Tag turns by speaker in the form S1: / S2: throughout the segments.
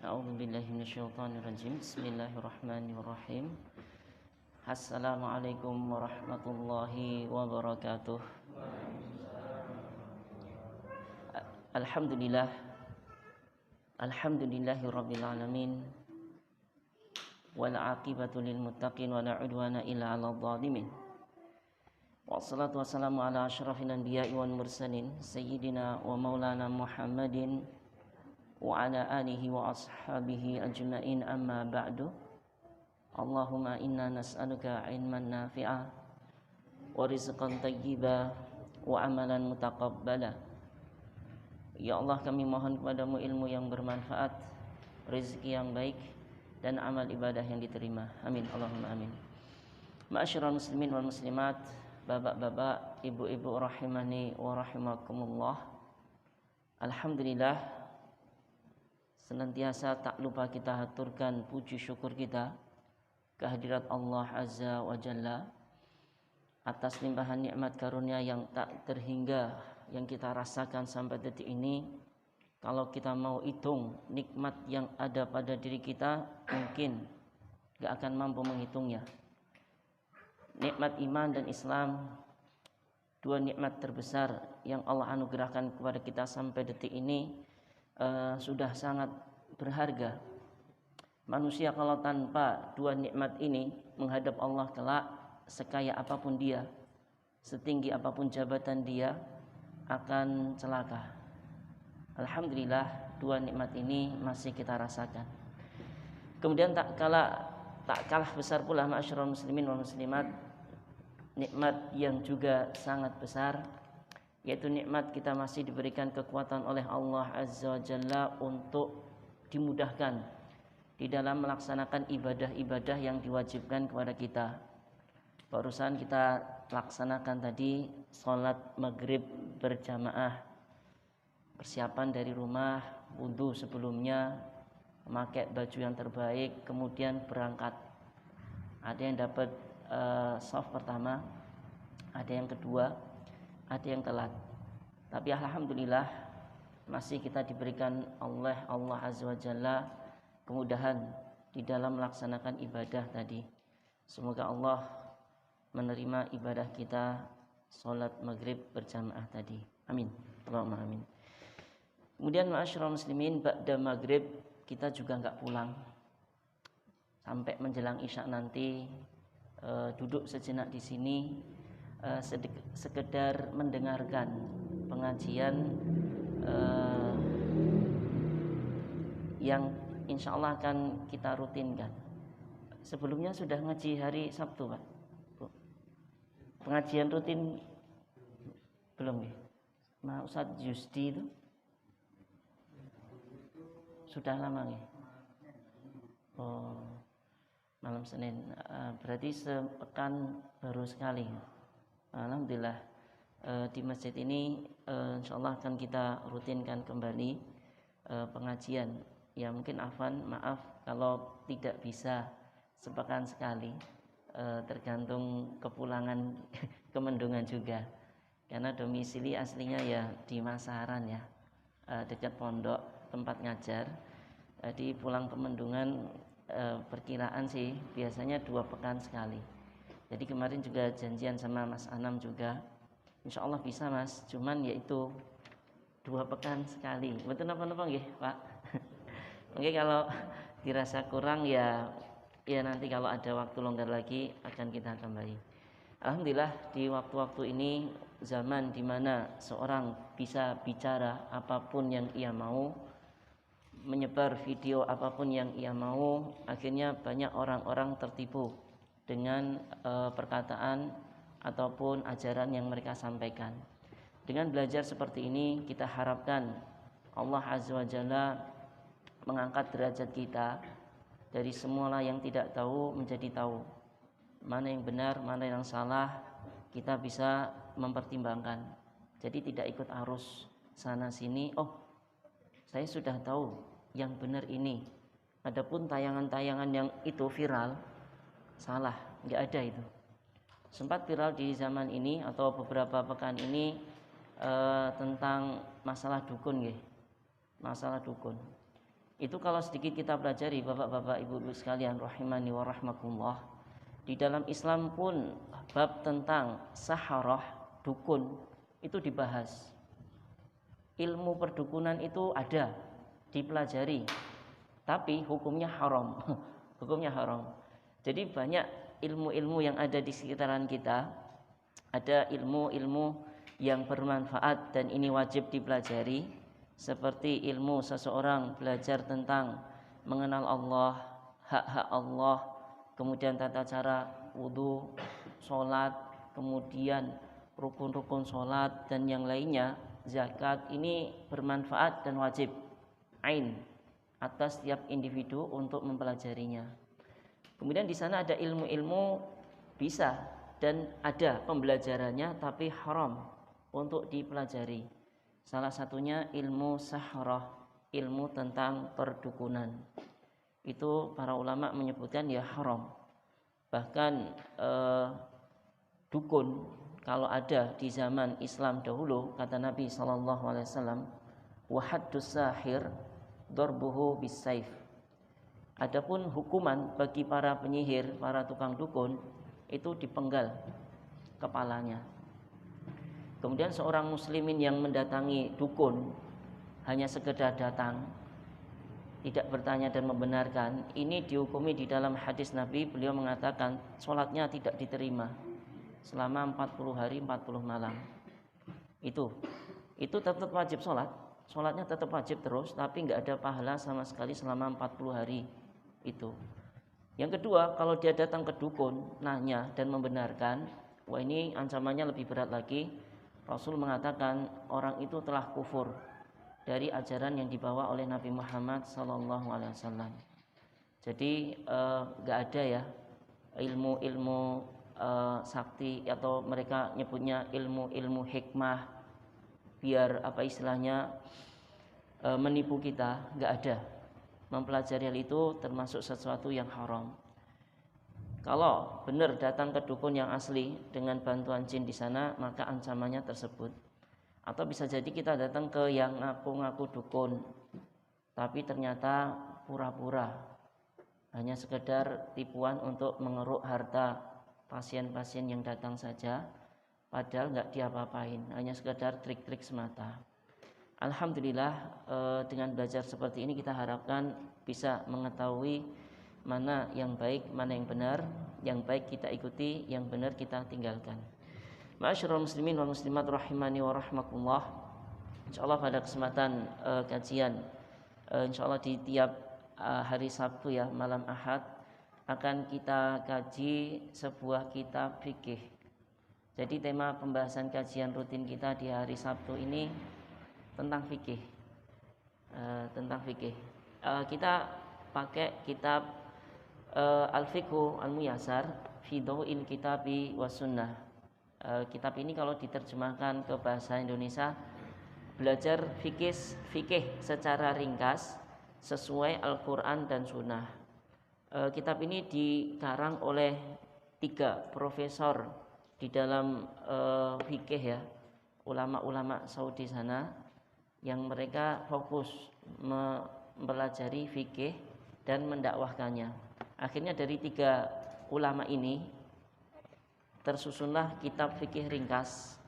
S1: A'udzubillahi minasyaitonirrajim. Bismillahirrahmanirrahim. Assalamualaikum warahmatullahi wabarakatuh. Alhamdulillah. Alhamdulillahirabbil alamin. Wal 'aqibatu lil muttaqin wa la 'udwana illa 'alal zalimin. Wassalatu wassalamu ala asyrafil anbiya'i wal mursalin sayyidina wa maulana Muhammadin wa ala alihi wa ashabihi ajma'in, amma ba'du. Allahumma inna nas'aluka ilman nafi'a wa rizqan thayyiba wa amalan mutaqabbala. Ya Allah, kami mohon kepadamu ilmu yang bermanfaat, rezeki yang baik, dan amal ibadah yang diterima. Amin, Allahumma amin. Ma'asyiral muslimin wal muslimat, bapak-bapak, ibu-ibu rahimani wa rahimakumullah. Alhamdulillah, senantiasa tak lupa kita haturkan puji syukur kita kehadirat Allah Azza wa Jalla atas limpahan nikmat karunia yang tak terhingga yang kita rasakan sampai detik ini. Kalau kita mau hitung nikmat yang ada pada diri kita, mungkin gak akan mampu menghitungnya. Nikmat iman dan Islam, dua nikmat terbesar yang Allah anugerahkan kepada kita sampai detik ini, sudah sangat berharga. Manusia kalau tanpa dua nikmat ini menghadap Allah kelak, sekaya apapun dia, setinggi apapun jabatan dia, akan celaka. Alhamdulillah, dua nikmat ini masih kita rasakan. Kemudian tak kalah besar pula, ma'asyiral muslimin wal muslimat, nikmat yang juga sangat besar, yaitu nikmat kita masih diberikan kekuatan oleh Allah Azza wa Jalla untuk dimudahkan di dalam melaksanakan ibadah-ibadah yang diwajibkan kepada kita. Barusan kita laksanakan tadi sholat maghrib berjamaah, persiapan dari rumah, wudu sebelumnya, memakai baju yang terbaik, kemudian berangkat. Ada yang dapat shaf pertama, ada yang kedua, ada yang telat. Tapi alhamdulillah masih kita diberikan oleh Allah Azza wa Jalla kemudahan di dalam melaksanakan ibadah tadi. Semoga Allah menerima ibadah kita salat maghrib berjamaah tadi. Amin, Allahumma amin. Kemudian ma'asyiral muslimin, ba'da maghrib kita juga enggak pulang sampai menjelang isya nanti, duduk sejenak di sini, sekedar mendengarkan pengajian yang insya Allah akan kita rutinkan. Sebelumnya sudah ngaji hari Sabtu, Pak. Bu. Pengajian rutin belum ya? Ma Ustadz Justi itu sudah lama ya? Oh, malam Senin. Berarti sepekan baru sekali. Alhamdulillah, di masjid ini insya Allah akan kita rutinkan kembali pengajian. Ya mungkin maaf kalau tidak bisa sepekan sekali, tergantung kepulangan Kemendungan juga, karena domisili aslinya ya di Masaran ya, dekat pondok tempat ngajar. Di pulang Kemendungan perkiraan sih biasanya 2 pekan sekali. Jadi kemarin juga janjian sama Mas Anam juga, insya Allah bisa Mas, cuman yaitu 2 pekan sekali. Betul apa nggih Pak? Mungkin kalau dirasa kurang ya nanti kalau ada waktu longgar lagi akan kita kembali. Alhamdulillah, di waktu-waktu ini zaman dimana seorang bisa bicara apapun yang ia mau, menyebar video apapun yang ia mau, akhirnya banyak orang-orang tertipu dengan perkataan ataupun ajaran yang mereka sampaikan. Dengan belajar seperti ini, kita harapkan Allah Azza wa Jalla mengangkat derajat kita dari semula yang tidak tahu menjadi tahu. Mana yang benar, mana yang salah, kita bisa mempertimbangkan. Jadi tidak ikut arus sana sini. Oh, saya sudah tahu yang benar ini. Adapun tayangan-tayangan yang itu viral, salah, nggak ada itu. Sempat viral di zaman ini atau beberapa pekan ini tentang masalah dukun, masalah dukun. Itu kalau sedikit kita pelajari Bapak-bapak, Ibu-ibu sekalian rahimani wa rahmakumullah. Di dalam Islam pun bab tentang saharah, dukun itu dibahas. Ilmu perdukunan itu ada, dipelajari. Tapi hukumnya haram. Hukumnya haram. Jadi banyak ilmu-ilmu yang ada di sekitaran kita. Ada ilmu-ilmu yang bermanfaat dan ini wajib dipelajari, seperti ilmu seseorang belajar tentang mengenal Allah, hak-hak Allah, kemudian tata cara wudu, sholat, kemudian rukun-rukun sholat dan yang lainnya, zakat. Ini bermanfaat dan wajib ain atas setiap individu untuk mempelajarinya. Kemudian di sana ada ilmu-ilmu bisa dan ada pembelajarannya tapi haram untuk dipelajari. Salah satunya ilmu sahrah, ilmu tentang perdukunan. Itu para ulama menyebutkan ya haram. Bahkan dukun kalau ada di zaman Islam dahulu, kata Nabi SAW, wahaddus sahir darbuhu bisayf. Adapun hukuman bagi para penyihir, para tukang dukun, itu dipenggal kepalanya. Kemudian seorang muslimin yang mendatangi dukun hanya sekedar datang, tidak bertanya dan membenarkan, ini dihukumi di dalam hadis Nabi. Beliau mengatakan sholatnya tidak diterima selama 40 hari 40 malam. Itu tetap wajib sholat, sholatnya tetap wajib terus, tapi nggak ada pahala sama sekali selama 40 hari itu. Yang kedua, kalau dia datang ke dukun, nanya dan membenarkan, wah ini ancamannya lebih berat lagi. Rasul mengatakan orang itu telah kufur dari ajaran yang dibawa oleh Nabi Muhammad SAW. Jadi nggak ada ya ilmu-ilmu sakti atau mereka nyebutnya ilmu-ilmu hikmah biar apa istilahnya menipu kita, nggak ada. Mempelajari hal itu termasuk sesuatu yang haram. Kalau benar datang ke dukun yang asli dengan bantuan jin di sana, maka ancamannya tersebut. Atau bisa jadi kita datang ke yang ngaku-ngaku dukun, tapi ternyata pura-pura, hanya sekedar tipuan untuk mengeruk harta pasien-pasien yang datang saja, padahal nggak diapa-apain, hanya sekedar trik-trik semata. Alhamdulillah dengan belajar seperti ini kita harapkan bisa mengetahui mana yang baik, mana yang benar. Yang baik kita ikuti, yang benar kita tinggalkan. Ma'asyiral muslimin wal muslimat rahimani wa rahmakumullah. Insyaallah pada kesempatan kajian insyaallah di tiap hari Sabtu ya, malam Ahad akan kita kaji sebuah kitab fikih. Jadi tema pembahasan kajian rutin kita di hari Sabtu ini tentang fikih. Kita pakai kitab Al-Fiqhu Al-Muyassar fi Dhaw'il Kitabi was Sunnah. Kitab ini kalau diterjemahkan ke bahasa Indonesia, belajar fikih secara ringkas sesuai Al-Quran dan Sunnah. Kitab ini dikarang oleh 3 profesor di dalam fikih ya, ulama-ulama Saudi sana, yang mereka fokus mempelajari fikih dan mendakwahkannya. Akhirnya dari 3 ulama ini tersusunlah kitab fikih ringkas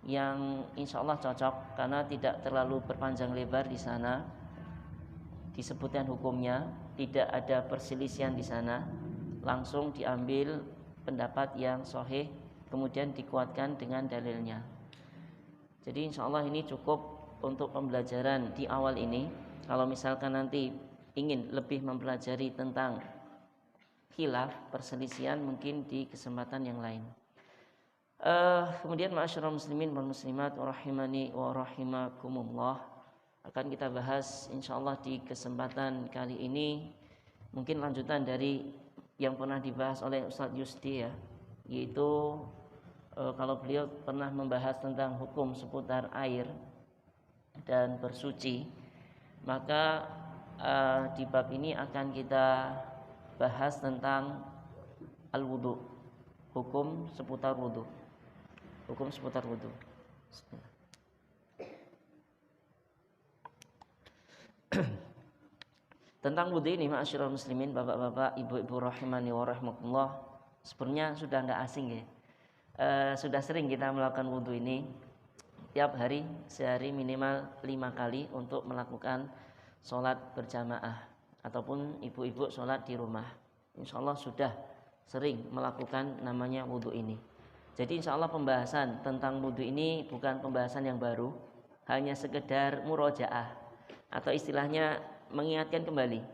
S1: yang insya Allah cocok karena tidak terlalu berpanjang lebar di sana. Disebutkan hukumnya, tidak ada perselisihan di sana, langsung diambil pendapat yang sahih, kemudian dikuatkan dengan dalilnya. Jadi insya Allah ini cukup untuk pembelajaran di awal ini. Kalau misalkan nanti ingin lebih mempelajari tentang khilaf, perselisihan, mungkin di kesempatan yang lain. Kemudian ma'asyiral muslimin wal muslimat rahimani wa rahimakumullah, akan kita bahas insyaallah di kesempatan kali ini mungkin lanjutan dari yang pernah dibahas oleh Ustadz Yusdi ya, yaitu kalau beliau pernah membahas tentang hukum seputar air dan bersuci, maka di bab ini akan kita bahas tentang al-wudu, hukum seputar wudu. Tentang wudhu ini, ma'asyiral muslimin, bapak-bapak, ibu-ibu rahimani wa rahmatullah, sebenarnya sudah nggak asing ya. Sudah sering kita melakukan wudhu ini tiap hari, sehari minimal 5 kali untuk melakukan sholat berjamaah ataupun ibu-ibu sholat di rumah. Insya Allah sudah sering melakukan namanya wudhu ini. Jadi insya Allah pembahasan tentang wudhu ini bukan pembahasan yang baru, hanya sekedar murojaah atau istilahnya mengingatkan kembali.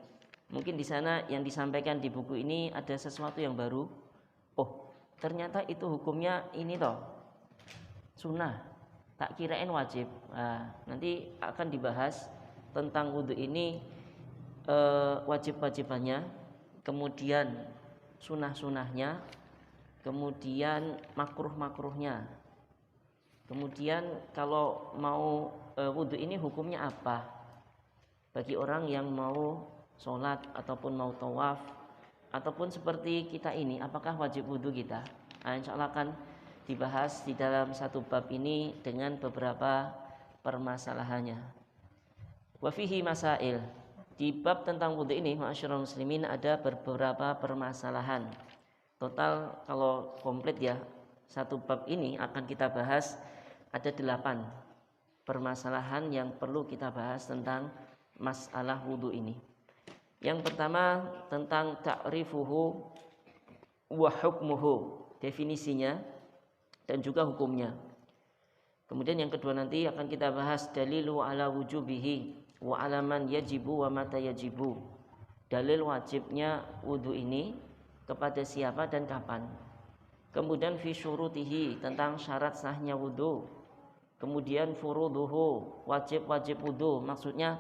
S1: Mungkin di sana yang disampaikan di buku ini ada sesuatu yang baru. Oh, ternyata itu hukumnya ini toh, sunnah. Tak kirain wajib. Nah, nanti akan dibahas tentang wudhu ini, wajib-wajibannya, kemudian sunnah-sunnahnya, kemudian makruh-makruhnya. Kemudian kalau mau wudhu ini hukumnya apa? Bagi orang yang mau sholat ataupun mau tawaf ataupun seperti kita ini, apakah wajib wudhu kita? Nah, insya Allah akan dibahas di dalam satu bab ini dengan beberapa permasalahannya. Wa fihi masail. Di bab tentang wudhu ini, ma'asyiral muslimin, ada beberapa permasalahan. Total kalau komplit ya, satu bab ini akan kita bahas ada 8 permasalahan yang perlu kita bahas tentang masalah wudhu ini. Yang pertama tentang ta'rifuhu wa hukmuhu, definisinya dan juga hukumnya. Kemudian yang kedua nanti akan kita bahas dalilu ala wujubihi wa ala man yajibu wa mata yajibu, dalil wajibnya wudhu ini kepada siapa dan kapan. Kemudian fi syurutihi, tentang syarat sahnya wudhu. Kemudian furuduhu, wajib-wajib wudhu, maksudnya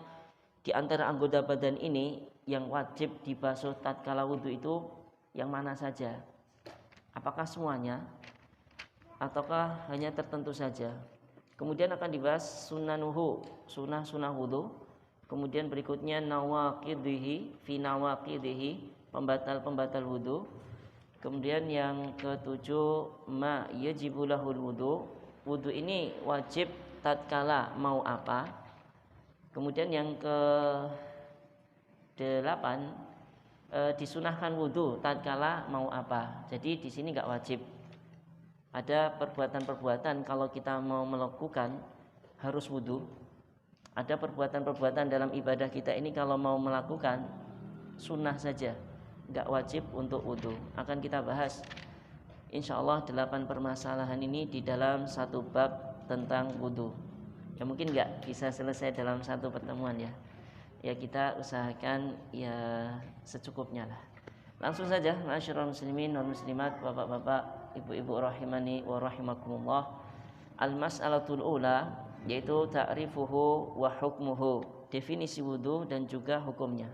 S1: di antara anggota badan ini yang wajib dibasuh tatkala wudhu itu yang mana saja? Apakah semuanya ataukah hanya tertentu saja? Kemudian akan dibahas sunanuhu, sunnah wudhu. Kemudian berikutnya nawaqidihi, fi nawaqidihi, pembatal wudhu. Kemudian yang ketujuh ma yajibu lahul wudhu, wudhu ini wajib tatkala mau apa. Kemudian yang ke-8 disunahkan wudhu tatkala mau apa. Jadi di sini nggak wajib. Ada perbuatan-perbuatan kalau kita mau melakukan harus wudhu. Ada perbuatan-perbuatan dalam ibadah kita ini kalau mau melakukan sunnah saja, nggak wajib untuk wudhu. Akan kita bahas insya Allah 8 permasalahan ini di dalam satu bab tentang wudhu. Ya mungkin nggak bisa selesai dalam satu pertemuan ya. Ya kita usahakan ya secukupnya lah. Langsung saja, ma'asyiral muslimin wal muslimat, bapak-bapak, ibu-ibu rahimani wa rahimakumullah. Al-mas'alatul ula, yaitu ta'rifuhu wa hukmuhu, definisi wudhu dan juga hukumnya.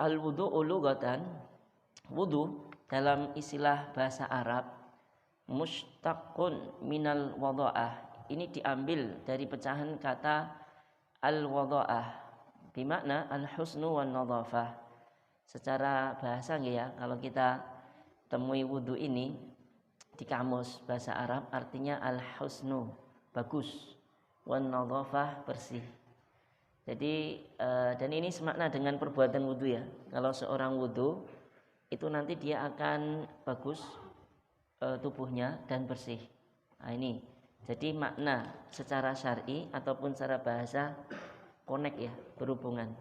S1: Al-wudhu'u lughatan, wudhu dalam istilah bahasa Arab, mushtaqun minal wadha'ah, ini diambil dari pecahan kata al-wadha'ah, bermakna al-husnu wan nadhafah. Secara bahasa ya, kalau kita temui wudhu ini di kamus bahasa Arab artinya al-husnu, bagus, wan nadhafah, bersih. Jadi dan ini semakna dengan perbuatan wudhu ya. Kalau seorang wudhu itu nanti dia akan bagus tubuhnya dan bersih. Nah ini jadi makna secara syar'i ataupun secara bahasa connect ya, berhubungan.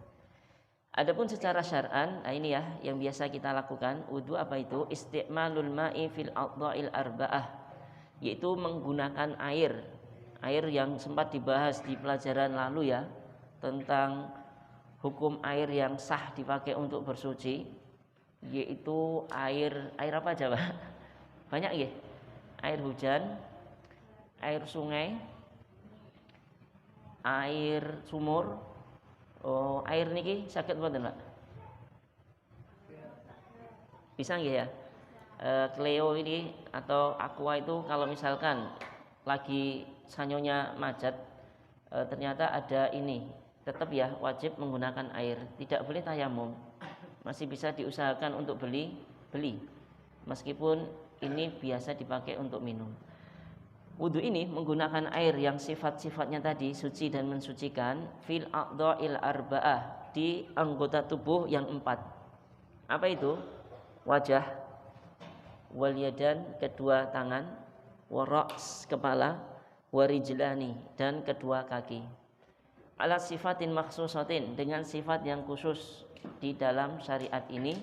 S1: Adapun secara syar'an, nah ini ya yang biasa kita lakukan. Wudhu apa itu? Isti'malul ma'i fil a'dha'il arba'ah, yaitu menggunakan air yang sempat dibahas di pelajaran lalu ya, tentang hukum air yang sah dipakai untuk bersuci, yaitu air apa aja Pak? Banyak ya, air hujan, air sungai, air sumur. Oh, air niki sakit mboten, Pak? Bisa nggih ya? Cleo ini atau aqua itu kalau misalkan lagi sanyonya macet, ternyata ada ini, tetap ya wajib menggunakan air, tidak boleh tayamum. Masih bisa diusahakan untuk beli meskipun ini biasa dipakai untuk minum. Wudu ini menggunakan air yang sifat-sifatnya tadi suci dan mensucikan fil a'dha'il arba'ah, di anggota tubuh yang 4. Apa itu? Wajah, wal yadan kedua tangan, wa ra's kepala, wa rijlani dan kedua kaki. Ala sifatin makhsusatin, dengan sifat yang khusus di dalam syariat ini,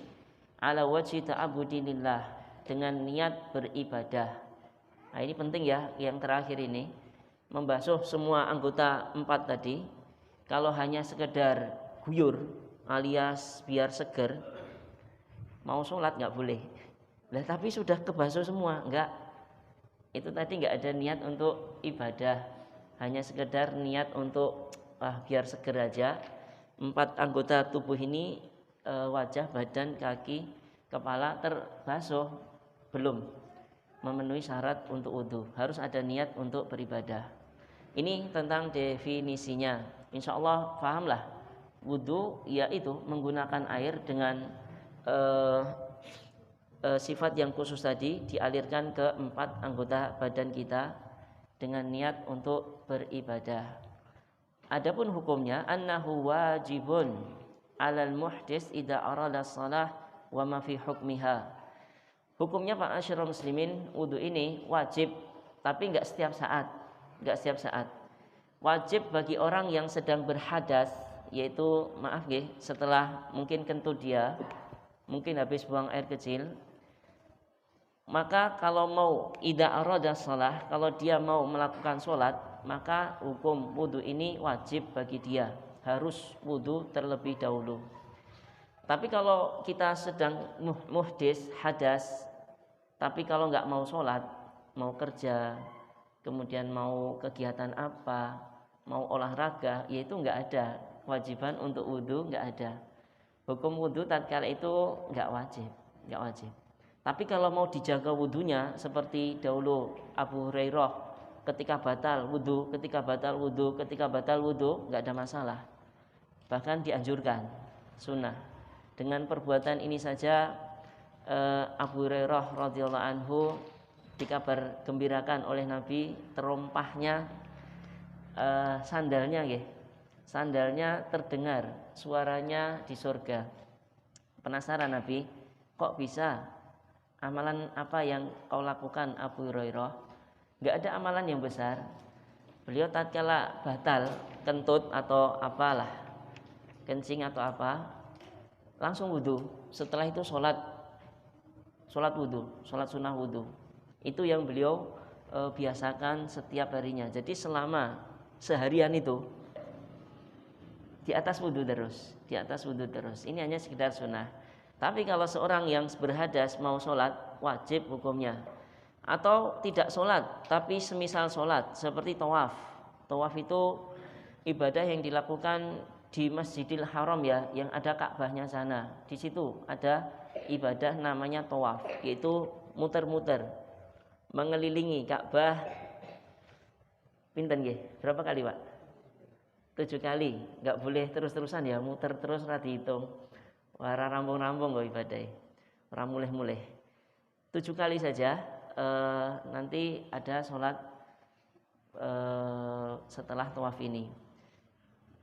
S1: ala wajhi ta'abudillah, dengan niat beribadah. Nah ini penting ya, yang terakhir ini membasuh semua anggota 4 tadi. Kalau hanya sekedar guyur alias biar seger, mau sholat nggak boleh. Lah tapi sudah kebasuh semua, enggak. Itu tadi nggak ada niat untuk ibadah, hanya sekedar niat untuk biar seger aja. 4 anggota tubuh ini, wajah, badan, kaki, kepala terbasuh, belum memenuhi syarat untuk wudu, harus ada niat untuk beribadah. Ini tentang definisinya. Insya Allah pahamlah. Wudu yaitu menggunakan air dengan sifat yang khusus tadi, dialirkan ke 4 anggota badan kita dengan niat untuk beribadah. Adapun hukumnya, annahu wajibun 'alal muhdits idza arada shalah wa ma fi hukmiha. Hukumnya Pak Asyirul Muslimin, wudu ini wajib, tapi enggak setiap saat. Wajib bagi orang yang sedang berhadas, yaitu setelah mungkin kentut dia, mungkin habis buang air kecil. Maka kalau mau idza arada shalah, kalau dia mau melakukan sholat, maka hukum wudu ini wajib bagi dia, harus wudu terlebih dahulu. Tapi kalau kita sedang muhdis, hadas, tapi kalau nggak mau sholat, mau kerja, kemudian mau kegiatan apa, mau olahraga, yaitu nggak ada kewajiban untuk wudu, nggak ada. Hukum wudu tatkala itu nggak wajib. Tapi kalau mau dijaga wudunya, seperti dahulu Abu Hurairah ketika batal wudu, nggak ada masalah. Bahkan dianjurkan, sunnah. Dengan perbuatan ini saja Abu Hurairah radhiyallahu anhu dikabar gembirakan oleh Nabi terompahnya sandalnya terdengar suaranya di surga. Penasaran Nabi, kok bisa? Amalan apa yang kau lakukan Abu Hurairah? Enggak ada amalan yang besar. Beliau tatkala batal kentut atau apalah, kencing atau apa, langsung wudu. Setelah itu sholat sunnah wudu. Itu yang beliau biasakan setiap harinya. Jadi selama seharian itu di atas wudu terus. Ini hanya sekedar sunnah. Tapi kalau seorang yang berhadas mau sholat, wajib hukumnya. Atau tidak sholat, tapi semisal sholat, seperti tawaf. Tawaf itu ibadah yang dilakukan di Masjidil Haram ya, yang ada Ka'bahnya sana. Di situ ada ibadah namanya tawaf, yaitu muter-muter mengelilingi Ka'bah. Pinten nggih? Berapa kali, Pak? 7 kali. Enggak boleh terus-terusan ya, muter terus ora dihitung. Ora rampung-rampung kok ibadah. Ora mulih-mulih. 7 kali saja. Nanti ada sholat setelah tawaf ini.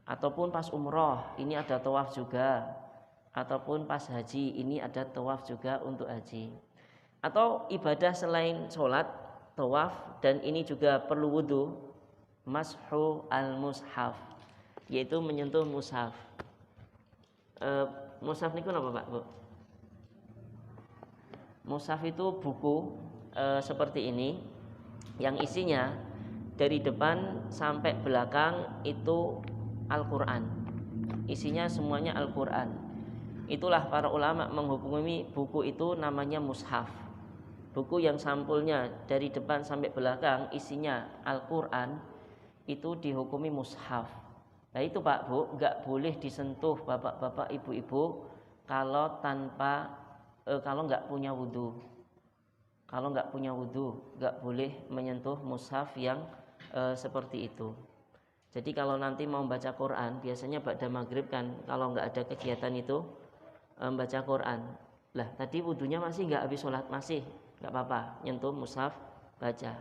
S1: Ataupun pas umroh ini ada tawaf juga, ataupun pas haji ini ada tawaf juga untuk haji. Atau ibadah selain sholat, tawaf, dan ini juga perlu wudu, mashu al-mushaf, yaitu menyentuh mushaf. Mushaf niku apa Pak, Bu? Mushaf itu buku seperti ini, yang isinya dari depan sampai belakang itu Al-Quran. Isinya semuanya Al-Quran. Itulah para ulama menghukumi buku itu namanya mushaf. Buku yang sampulnya dari depan sampai belakang isinya Al-Quran, itu dihukumi mushaf. Nah itu Pak Bu, enggak boleh disentuh bapak-bapak, ibu-ibu kalau enggak punya wudu. Kalau enggak punya wudu, enggak boleh menyentuh mushaf yang seperti itu. Jadi kalau nanti mau baca Quran, biasanya ba'da maghrib kan, kalau nggak ada kegiatan itu baca Quran. Lah tadi wudunya masih nggak habis sholat, masih nggak apa-apa, nyentuh mushaf baca.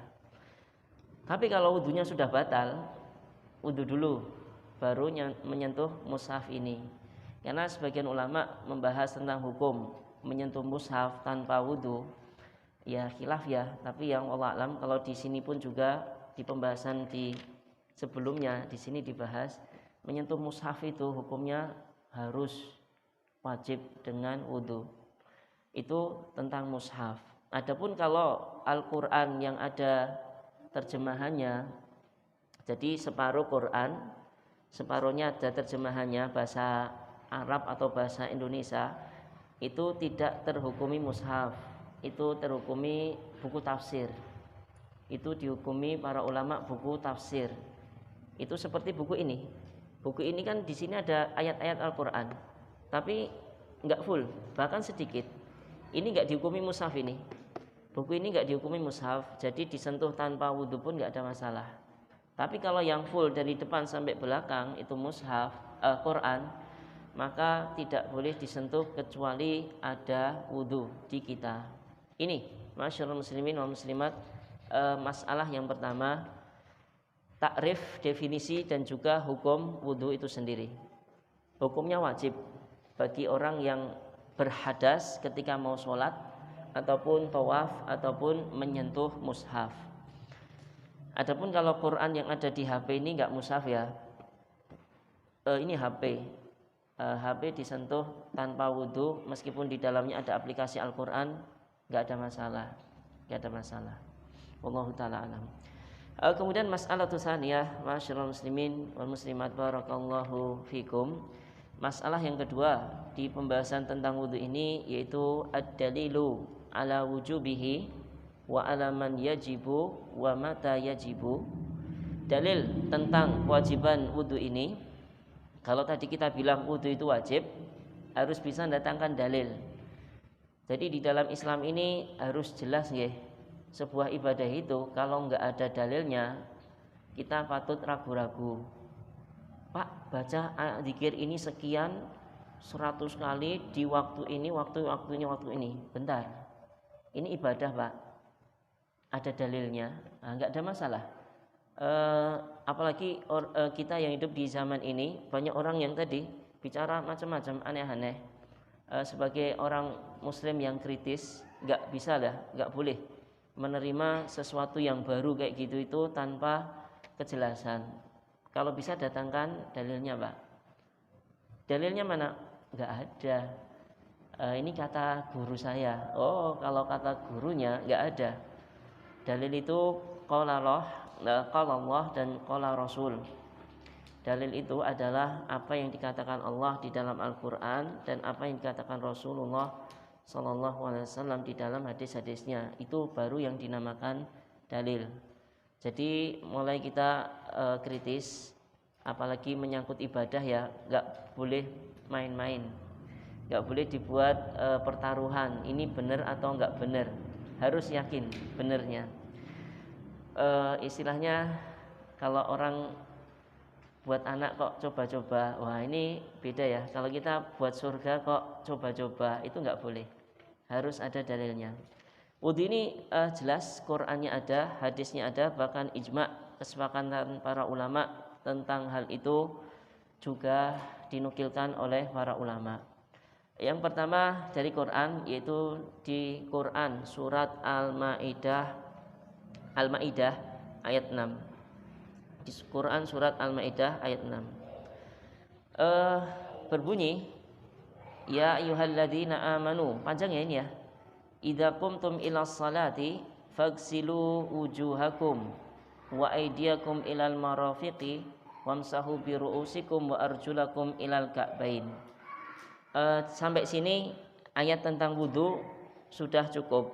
S1: Tapi kalau wudhunya sudah batal, wudhu dulu baru menyentuh mushaf ini. Karena sebagian ulama membahas tentang hukum menyentuh mushaf tanpa wudhu, ya khilaf ya. Tapi yang wallahu alam, kalau di sini pun juga di pembahasan di sebelumnya di sini dibahas menyentuh mushaf itu hukumnya harus wajib dengan wudhu. Itu tentang mushaf. Adapun kalau Al-Quran yang ada terjemahannya, jadi separuh Quran, separuhnya ada terjemahannya bahasa Arab atau bahasa Indonesia, itu tidak terhukumi mushaf, itu terhukumi buku tafsir. Itu dihukumi para ulama buku tafsir. Itu seperti buku ini. Buku ini kan di sini ada ayat-ayat Al-Quran, tapi nggak full, bahkan sedikit. Ini nggak dihukumi mushaf ini. Buku ini nggak dihukumi mushaf, jadi disentuh tanpa wudhu pun nggak ada masalah. Tapi kalau yang full dari depan sampai belakang itu mushaf Quran, maka tidak boleh disentuh kecuali ada wudhu di kita. Ini masyarul muslimin wal muslimat, masalah yang pertama, takrif, definisi dan juga hukum wudhu itu sendiri. Hukumnya wajib bagi orang yang berhadas ketika mau sholat ataupun tawaf ataupun menyentuh mushaf. Adapun kalau Quran yang ada di HP ini enggak mushaf ya. Ini HP. HP disentuh tanpa wudhu meskipun di dalamnya ada aplikasi Al-Quran, enggak ada masalah. Enggak ada masalah. Wallahu taala alam. Kemudian masalah tsaniyah, masyarul muslimin wal muslimat barakallahu fikum. Masalah yang kedua di pembahasan tentang wudhu ini yaitu ad-dalilu ala wujubihi wa ala man yajibu wa mata yajibu. Dalil tentang kewajiban wudhu ini. Kalau tadi kita bilang wudhu itu wajib, harus bisa mendatangkan dalil. Jadi di dalam Islam ini harus jelas nggih, sebuah ibadah itu kalau enggak ada dalilnya kita patut ragu-ragu. Pak, baca zikir ini sekian 100 kali di waktu ini, waktu ini. Bentar. Ini ibadah, Pak. Ada dalilnya. Enggak ada masalah. Apalagi kita yang hidup di zaman ini, banyak orang yang tadi bicara macam-macam aneh-aneh. Sebagai orang muslim yang kritis, enggak bisa lah, enggak boleh menerima sesuatu yang baru kayak gitu itu tanpa kejelasan. Kalau bisa datangkan dalilnya, Pak. Dalilnya mana? Enggak ada. Ini kata guru saya. Oh, kalau kata gurunya enggak ada. Dalil itu qala Allah dan qala Rasul. Dalil itu adalah apa yang dikatakan Allah di dalam Al-Quran dan apa yang dikatakan Rasulullah Sallallahu Alaihi Wasallam di dalam hadis-hadisnya. Itu baru yang dinamakan dalil. Jadi mulai kita kritis, apalagi menyangkut ibadah ya, nggak boleh main-main, nggak boleh dibuat pertaruhan. Ini benar atau nggak benar, harus yakin benernya. Istilahnya kalau orang buat anak kok coba-coba, wah ini beda ya. Kalau kita buat surga kok coba-coba, itu nggak boleh, harus ada dalilnya. Wudhu ini jelas Qur'annya ada, hadisnya ada, bahkan ijma' kesepakatan para ulama tentang hal itu juga dinukilkan oleh para ulama. Yang pertama dari Quran yaitu di Quran surat Al-Maidah ayat 6. Di Quran surat Al-Maidah ayat 6. Berbunyi, ya ayyuhalladzina amanu, panjang ya ini ya. Idza qumtum ilas salati faghsilu wujuhakum wa aydiyakum ilal marafiqi wamsahu bi ru'usikum wa arjulakum ilal ka'bain. Sampai sini ayat tentang wudu sudah cukup.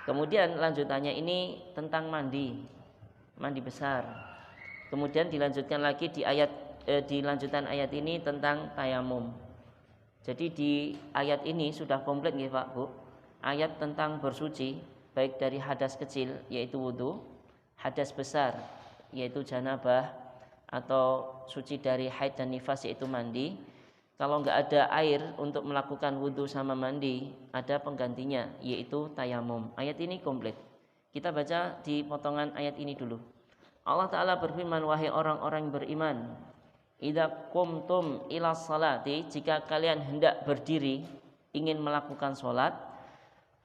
S1: Kemudian lanjutannya ini tentang mandi besar. Kemudian dilanjutkan lagi di lanjutan ayat ini tentang tayamum. Jadi di ayat ini sudah komplit nggih Pak Bu. Ayat tentang bersuci baik dari hadas kecil yaitu wudu, hadas besar yaitu janabah atau suci dari haid dan nifas yaitu mandi. Kalau enggak ada air untuk melakukan wudu sama mandi, ada penggantinya yaitu tayamum. Ayat ini komplit. Kita baca di potongan ayat ini dulu. Allah Ta'ala berfirman, wahai orang-orang yang beriman, idza qumtum ila salati, jika kalian hendak berdiri ingin melakukan sholat,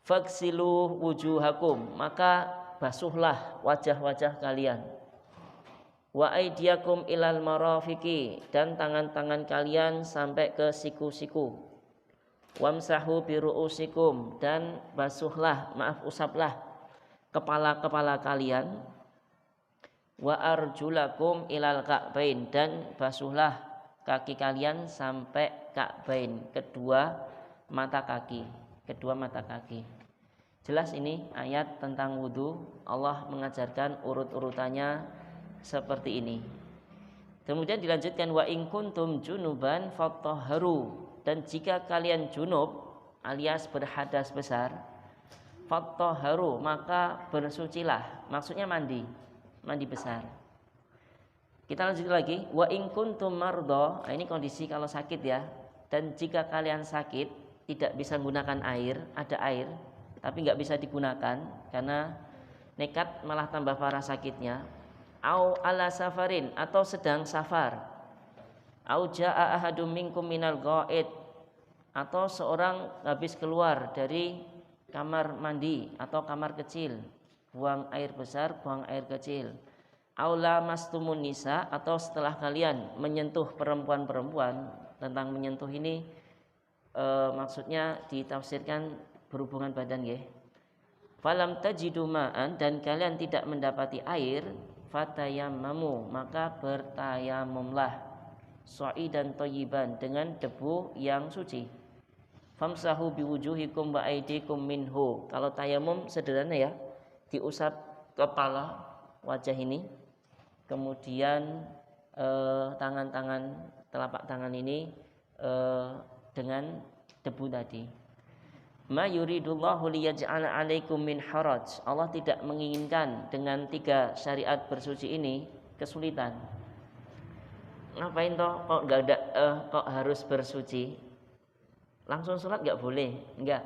S1: faghsilu wujuhakum, maka basuhlah wajah-wajah kalian, wa aydiyakum ilal marafiqi, dan tangan-tangan kalian sampai ke siku-siku, wamsahu biru'usikum, dan usaplah kepala-kepala kalian, wa arjulakum ilal ka'bain, dan basuhlah kaki kalian sampai ka'bain, kedua mata kaki. Jelas ini ayat tentang wudu. Allah mengajarkan urut-urutannya seperti ini. Kemudian dilanjutkan, wa in kuntum junuban fatahharu, dan jika kalian junub alias berhadas besar, fatahharu, maka bersucilah, maksudnya mandi besar. Kita lanjut lagi, wa in kuntum mardha, ini kondisi kalau sakit ya. Dan jika kalian sakit tidak bisa menggunakan air, ada air tapi nggak bisa digunakan karena nekat malah tambah parah sakitnya, au ala safarin, atau sedang safar, au jaa ahadum minkum minal ghaid, atau seorang habis keluar dari kamar mandi atau kamar kecil, buang air besar, buang air kecil, aula mastumun nisa, atau setelah kalian menyentuh perempuan-perempuan. Tentang menyentuh ini maksudnya ditafsirkan berhubungan badan ya. Falam tajidu ma'an, dan kalian tidak mendapati air, fatayammamu, maka bertayamumlah, sha'idan thayyiban, dengan debu yang suci. Famsahu biwujuhikum wa aydikum minhu. Kalau tayamum sederhana ya, diusap kepala, wajah ini, kemudian tangan-tangan, telapak tangan ini dengan debu tadi. Ma yuridullahu liyaj'ala 'alaikum min haraj. Allah tidak menginginkan dengan 3 syariat bersuci ini kesulitan. Ngapain toh kok enggak ada kok harus bersuci? Langsung sholat enggak boleh? Enggak.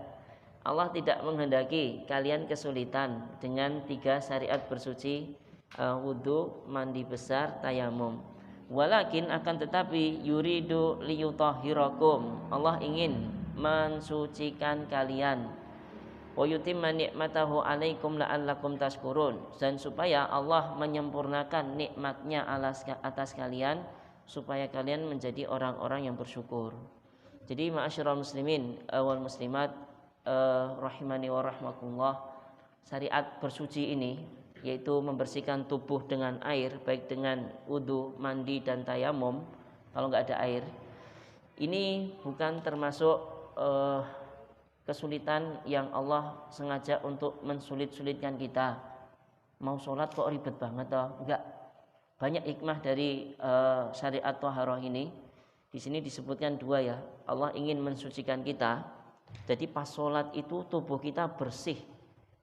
S1: Allah tidak menghendaki kalian kesulitan dengan 3 syariat bersuci, wudu, mandi besar, tayamum. Walakin, akan tetapi, yuridu liyutahhirakum, Allah ingin mensucikan kalian, wa yutimma ni'matahu 'alaikum la'allakum tashkurun, dan supaya Allah menyempurnakan nikmatnya atas kalian, supaya kalian menjadi orang-orang yang bersyukur. Jadi ma'asyiral muslimin wal muslimat rahimani wa rahmakumullah, syariat bersuci ini, yaitu membersihkan tubuh dengan air, baik dengan wudu, mandi, dan tayamum. Kalau nggak ada air, ini bukan termasuk kesulitan yang Allah sengaja untuk mensulit-sulitkan kita. Mau sholat kok ribet banget toh? Enggak. Banyak hikmah dari syariat thaharah ini. Di sini disebutkan 2 ya. Allah ingin mensucikan kita. Jadi pas sholat itu tubuh kita bersih.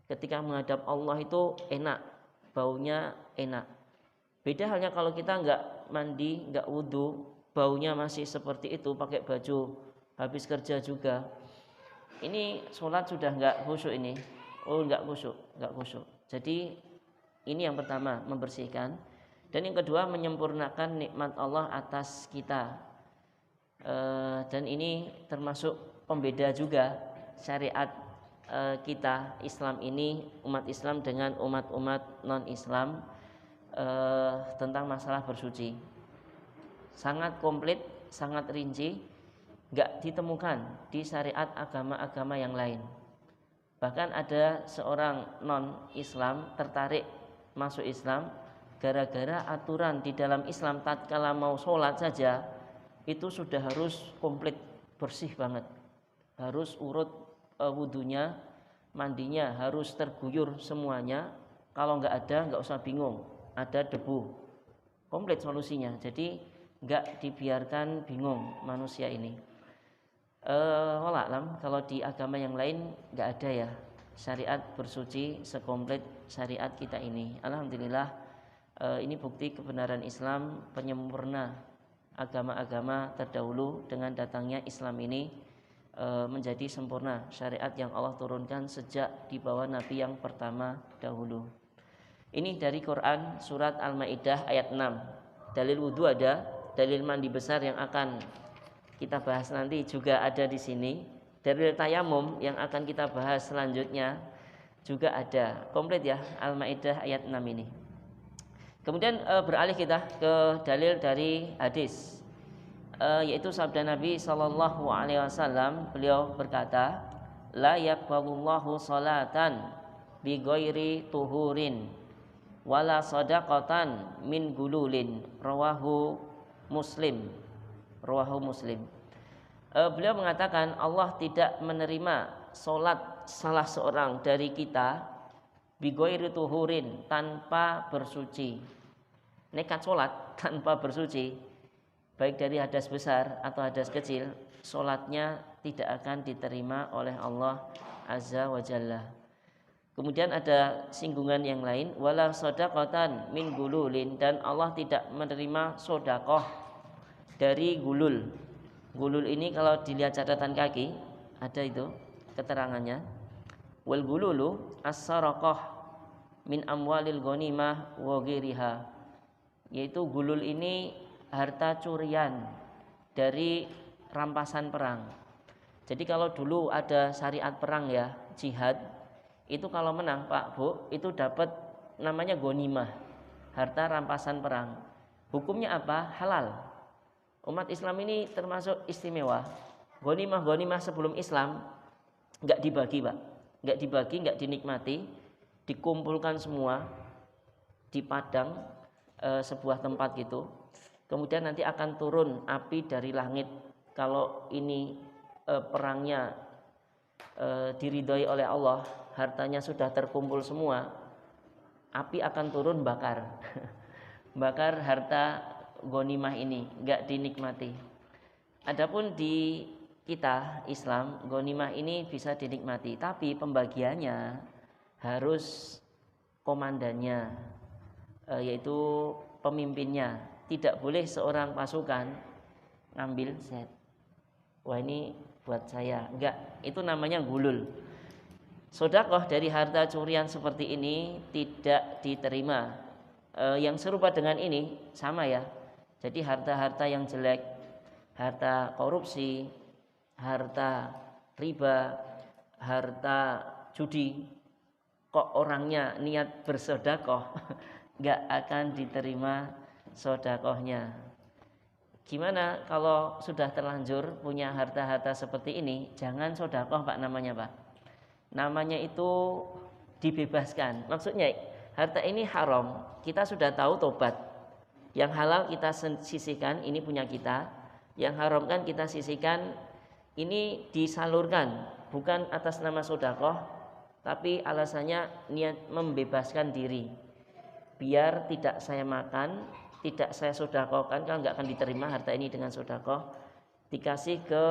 S1: Ketika menghadap Allah itu enak, baunya enak. Beda halnya kalau kita enggak mandi, enggak wudu, baunya masih seperti itu, pakai baju habis kerja juga. Ini sholat sudah enggak khusyuk ini. Enggak khusyuk. Jadi ini yang pertama, membersihkan. Dan yang kedua, menyempurnakan nikmat Allah atas kita. Dan ini termasuk pembeda juga syariat kita Islam ini, umat Islam dengan umat-umat non-Islam tentang masalah bersuci. Sangat komplit, sangat rinci, gak ditemukan di syariat agama-agama yang lain. Bahkan ada seorang non-Islam tertarik masuk Islam gara-gara aturan di dalam Islam tatkala mau sholat saja itu sudah harus komplit, bersih banget, harus urut wudunya, mandinya harus terguyur semuanya. Kalau nggak ada, nggak usah bingung, ada debu, komplit solusinya. Jadi nggak dibiarkan bingung manusia ini. Wallahualam, kalau di agama yang lain nggak ada ya syariat bersuci sekomplit syariat kita ini. Alhamdulillah, ini bukti kebenaran Islam, penyempurna agama-agama terdahulu. Dengan datangnya Islam ini menjadi sempurna syariat yang Allah turunkan sejak di bawah Nabi yang pertama dahulu. Ini dari Quran surat Al-Maidah ayat 6. Dalil wudhu ada, dalil mandi besar yang akan kita bahas nanti juga ada di sini. Dalil tayamum yang akan kita bahas selanjutnya juga ada. Komplit ya Al-Maidah ayat 6 ini. Kemudian beralih kita ke dalil dari hadis, yaitu sabda Nabi Sallallahu Alaihi Wasallam. Beliau berkata, la yaqbalullahu salatan bi ghairi tuhurin wala sadaqatan min gululin. Rawahu Muslim. Beliau mengatakan Allah tidak menerima solat salah seorang dari kita bi ghairi tuhurin, tanpa bersuci. Nekat solat tanpa bersuci, baik dari hadas besar atau hadas kecil, solatnya tidak akan diterima oleh Allah Azza wa Jalla. Kemudian ada singgungan yang lain, wala shadaqatan min gululin, dan Allah tidak menerima sodakoh dari gulul. Gulul ini kalau dilihat catatan kaki ada itu keterangannya. Wal gululu as-saraqah min amwalil ghanimah wa ghairiha, yaitu gulul ini harta curian dari rampasan perang. Jadi kalau dulu ada syariat perang ya, jihad, itu kalau menang Pak Bu, itu dapat namanya ghanimah, harta rampasan perang. Hukumnya apa? Halal. Umat Islam ini termasuk istimewa. Ghanimah sebelum Islam enggak dibagi Pak, enggak dibagi, enggak dinikmati, dikumpulkan semua di padang sebuah tempat gitu. Kemudian nanti akan turun api dari langit. Kalau ini perangnya diridhoi oleh Allah, hartanya sudah terkumpul semua, api akan turun bakar bakar harta ghanimah ini, enggak dinikmati. Adapun di kita Islam, ghanimah ini bisa dinikmati, tapi pembagiannya harus komandannya, yaitu pemimpinnya. Tidak boleh seorang pasukan ngambil set, wah ini buat saya, enggak, itu namanya gulul. Sedekah dari harta curian seperti ini tidak diterima. Yang serupa dengan ini sama ya. Jadi harta-harta yang jelek, harta korupsi, harta riba, harta judi, kok orangnya niat bersedekah, enggak akan diterima sedekahnya. Gimana kalau sudah terlanjur punya harta-harta seperti ini? Jangan sedekah Pak namanya Pak. Namanya itu dibebaskan. Maksudnya harta ini haram, kita sudah tahu tobat. Yang halal kita sisihkan, ini punya kita. Yang haram kan kita sisihkan, ini disalurkan, bukan atas nama sedekah, tapi alasannya niat membebaskan diri. Biar tidak saya makan, tidak saya sedekahkan, kalau enggak akan diterima harta ini dengan sedekah, dikasih ke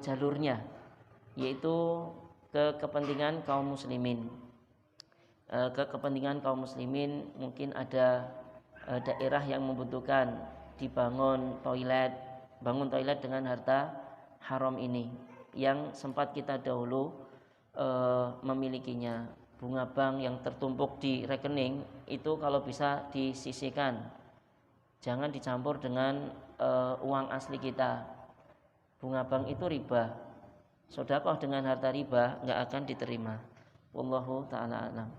S1: jalurnya, yaitu ke kepentingan kaum muslimin. Ke kepentingan kaum muslimin, mungkin ada daerah yang membutuhkan dibangun toilet, bangun toilet dengan harta haram ini yang sempat kita dahulu memilikinya. Bunga bank yang tertumpuk di rekening itu kalau bisa disisihkan, jangan dicampur dengan uang asli kita. Bunga bank itu riba. Sedekah dengan harta riba enggak akan diterima. Wallahu taala alam.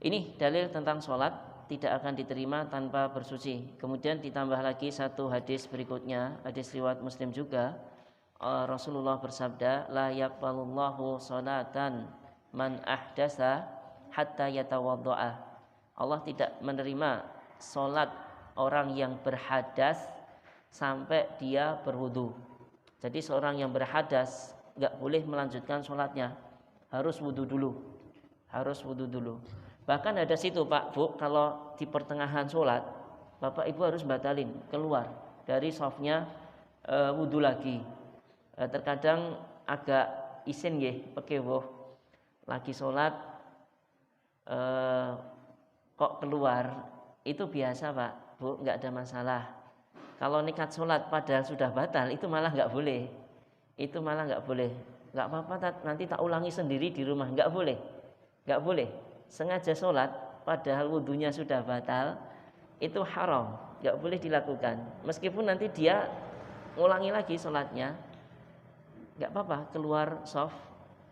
S1: Ini dalil tentang sholat tidak akan diterima tanpa bersuci. Kemudian ditambah lagi satu hadis berikutnya, hadis riwayat Muslim juga. Rasulullah bersabda, la yaqbalullahu sholatan man ahdasa hatta yatawaddo'a. Allah tidak menerima sholat orang yang berhadas sampai dia berwudu. Jadi seorang yang berhadas enggak boleh melanjutkan sholatnya, harus wudu dulu. Bahkan ada situ Pak Bu, kalau di pertengahan sholat Bapak Ibu harus batalin, keluar dari shafnya, wudu lagi. Terkadang agak isin nggih pekewuh, lagi sholat kok keluar, itu biasa Pak Bu, enggak ada masalah. Kalau nekat sholat padahal sudah batal, itu malah enggak boleh. itu malah nggak boleh. Nggak apa-apa, nanti tak ulangi sendiri di rumah. Nggak boleh, nggak boleh. Sengaja sholat padahal wudhunya sudah batal, itu haram, nggak boleh dilakukan. Meskipun nanti dia ngulangi lagi sholatnya, nggak apa-apa, keluar shaf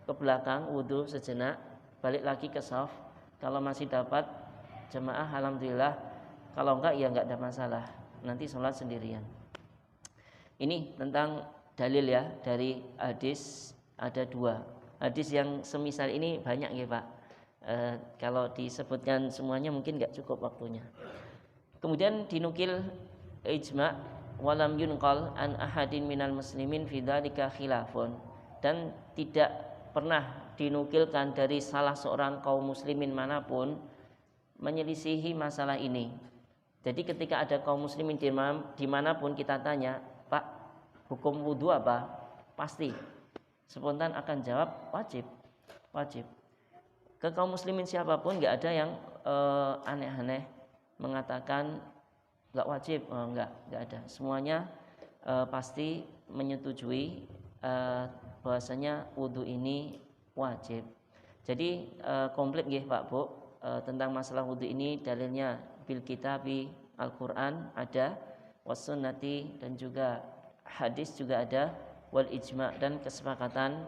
S1: ke belakang, wudhu sejenak, balik lagi ke shaf. Kalau masih dapat jemaah, alhamdulillah. Kalau enggak, ya enggak ada masalah. Nanti sholat sendirian. Ini tentang dalil ya, dari hadis ada 2. Hadis yang semisal ini banyak ya Pak. Kalau disebutkan semuanya mungkin enggak cukup waktunya. Kemudian dinukil ijma' walam yunqal an ahadin minal muslimin fi dzalika khilafun, dan tidak pernah dinukilkan dari salah seorang kaum muslimin manapun menyelisihi masalah ini. Jadi ketika ada kaum muslimin dimanapun kita tanya, Pak, hukum wudhu apa? Pasti spontan akan jawab wajib. Ke kaum muslimin siapapun nggak ada yang aneh-aneh mengatakan nggak wajib, nggak ada. Semuanya pasti menyetujui bahwasanya wudhu ini wajib. Jadi komplit nggih Pak Bu, tentang masalah wudhu ini dalilnya bil kitabi Al-Quran ada, was sunnati dan juga hadis juga ada, wal ijma' dan kesepakatan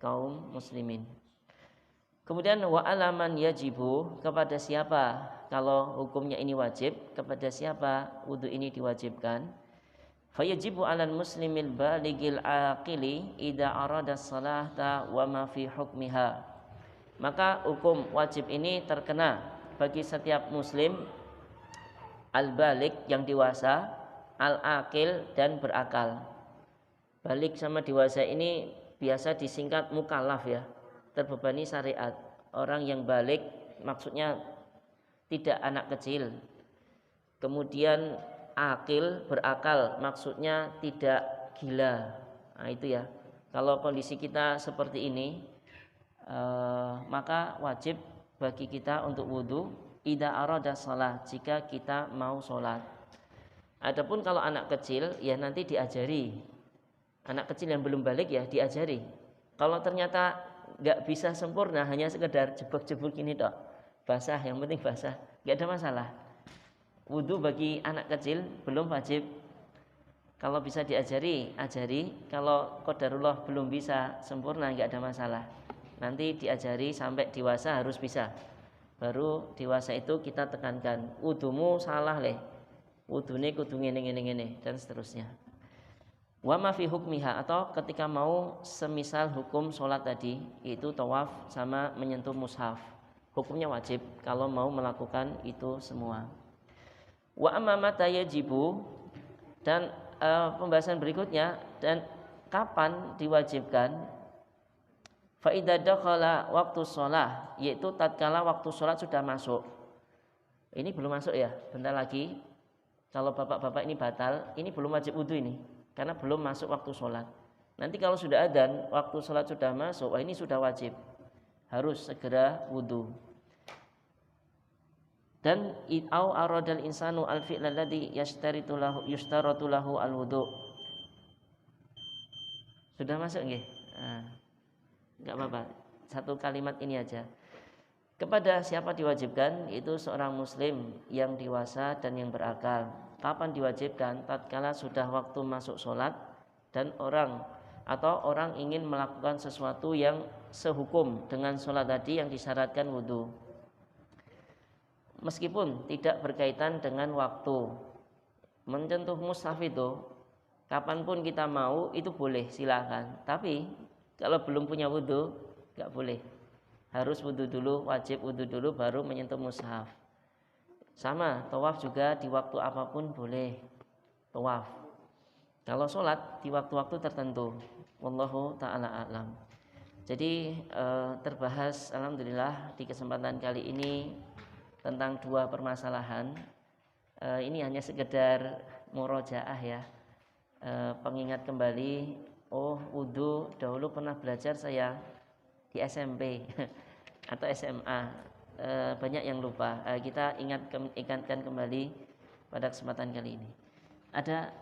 S1: kaum muslimin. Kemudian wa alaman yajibu, kepada siapa kalau hukumnya ini wajib, kepada siapa wudhu ini diwajibkan. Fayajibu 'alal muslimil baligil aqili idza arada salata wa ma fi hukmiha. Maka hukum wajib ini terkena bagi setiap muslim al-balik yang dewasa, al-aqil dan berakal. Balik sama dewasa ini biasa disingkat mukallaf ya, terbebani syariat. Orang yang balik maksudnya tidak anak kecil. Kemudian akil, berakal, maksudnya tidak gila. Nah itu ya. Kalau kondisi kita seperti ini, maka wajib bagi kita untuk wudhu idza arada shalah, jika kita mau sholat. Adapun kalau anak kecil ya nanti diajari. Anak kecil yang belum balik ya diajari. Kalau ternyata nggak bisa sempurna, hanya sekedar jebuk-jebuk ini tok, basah, yang penting basah, nggak ada masalah. Wudhu bagi anak kecil belum wajib. Kalau bisa diajari, ajari. Kalau qadarullah belum bisa sempurna, nggak ada masalah. Nanti diajari sampai dewasa harus bisa. Baru dewasa itu kita tekankan, wudhumu salah leh, wudhune kudu ngene dan seterusnya. Wa ma fi hukmiha, atau ketika mau semisal hukum sholat tadi, yaitu tawaf sama menyentuh mushaf, hukumnya wajib kalau mau melakukan itu semua. Wa amma mata yajibu, dan pembahasan berikutnya, dan kapan diwajibkan. Fa idza dakhala waktu shalah, yaitu tatkala waktu sholat sudah masuk. Ini belum masuk ya, bentar lagi. Kalau bapak-bapak ini batal, ini belum wajib wudhu ini, karena belum masuk waktu sholat. Nanti kalau sudah adzan, waktu sholat sudah masuk, wah ini sudah wajib, harus segera wudhu. Dan au aradal insanu al fi'la alladhi yashtaratu lahu al wudhu. Sudah masuk nggih? Enggak apa-apa. Satu kalimat ini aja. Kepada siapa diwajibkan? Itu seorang muslim yang dewasa dan yang berakal. Kapan diwajibkan? Tatkala sudah waktu masuk sholat dan orang ingin melakukan sesuatu yang sehukum dengan sholat tadi yang disyaratkan wudhu. Meskipun tidak berkaitan dengan waktu. Menyentuh mushaf itu kapanpun kita mau itu boleh, silakan. Tapi kalau belum punya wudhu nggak boleh. Harus wudhu dulu, wajib wudhu dulu baru menyentuh mushaf. Sama, tawaf juga di waktu apapun boleh tawaf. Kalau sholat di waktu-waktu tertentu. Wallahu ta'ala a'lam. Jadi terbahas alhamdulillah di kesempatan kali ini tentang 2 permasalahan. Ini hanya sekedar murojaah ya, pengingat kembali. Oh, wudhu dahulu pernah belajar saya di SMP atau SMA, banyak yang lupa. Kita ingatkan kembali pada kesempatan kali ini. Ada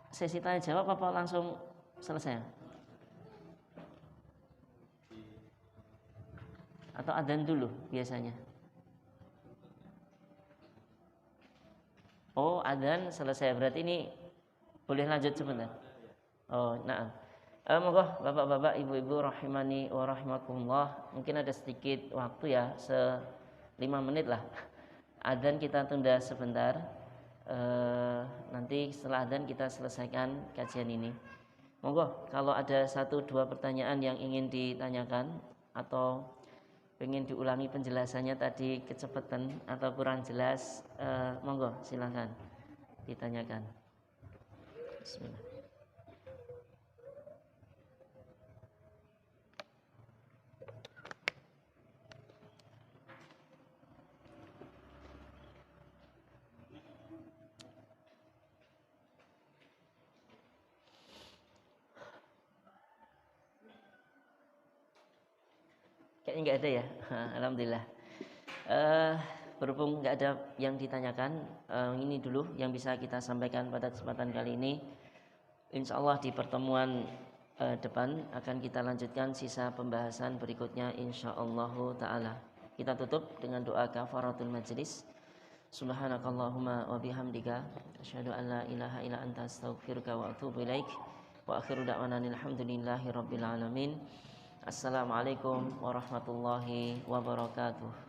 S1: sesi tanya jawab apa langsung selesai? Atau adzan dulu biasanya? Oh, adzan selesai, berarti ini boleh lanjut sebentar. Oh, nah. Monggo Bapak-bapak, Ibu-ibu rahimani wa rahimakumullah. Mungkin ada sedikit waktu ya, 5 menit lah. Adzan kita tunda sebentar. Nanti setelah adzan kita selesaikan kajian ini. Monggo kalau ada 1-2 pertanyaan yang ingin ditanyakan atau pengen diulangi penjelasannya tadi kecepatan atau kurang jelas, monggo silakan ditanyakan. Bismillah. Kayaknya nggak ada ya. Alhamdulillah. Berhubung nggak ada yang ditanyakan, ini dulu yang bisa kita sampaikan pada kesempatan kali ini. Insya Allah di pertemuan depan akan kita lanjutkan sisa pembahasan berikutnya insya Allah ta'ala. Kita tutup dengan doa kafaratul majlis. Subhanakallahumma wa bihamdika asyhadu an la ilaha illa anta astaghfiruka wa atubu ilaik. Wa akhiru da'wana alhamdulillahi rabbil alamin. Assalamualaikum warahmatullahi wabarakatuh.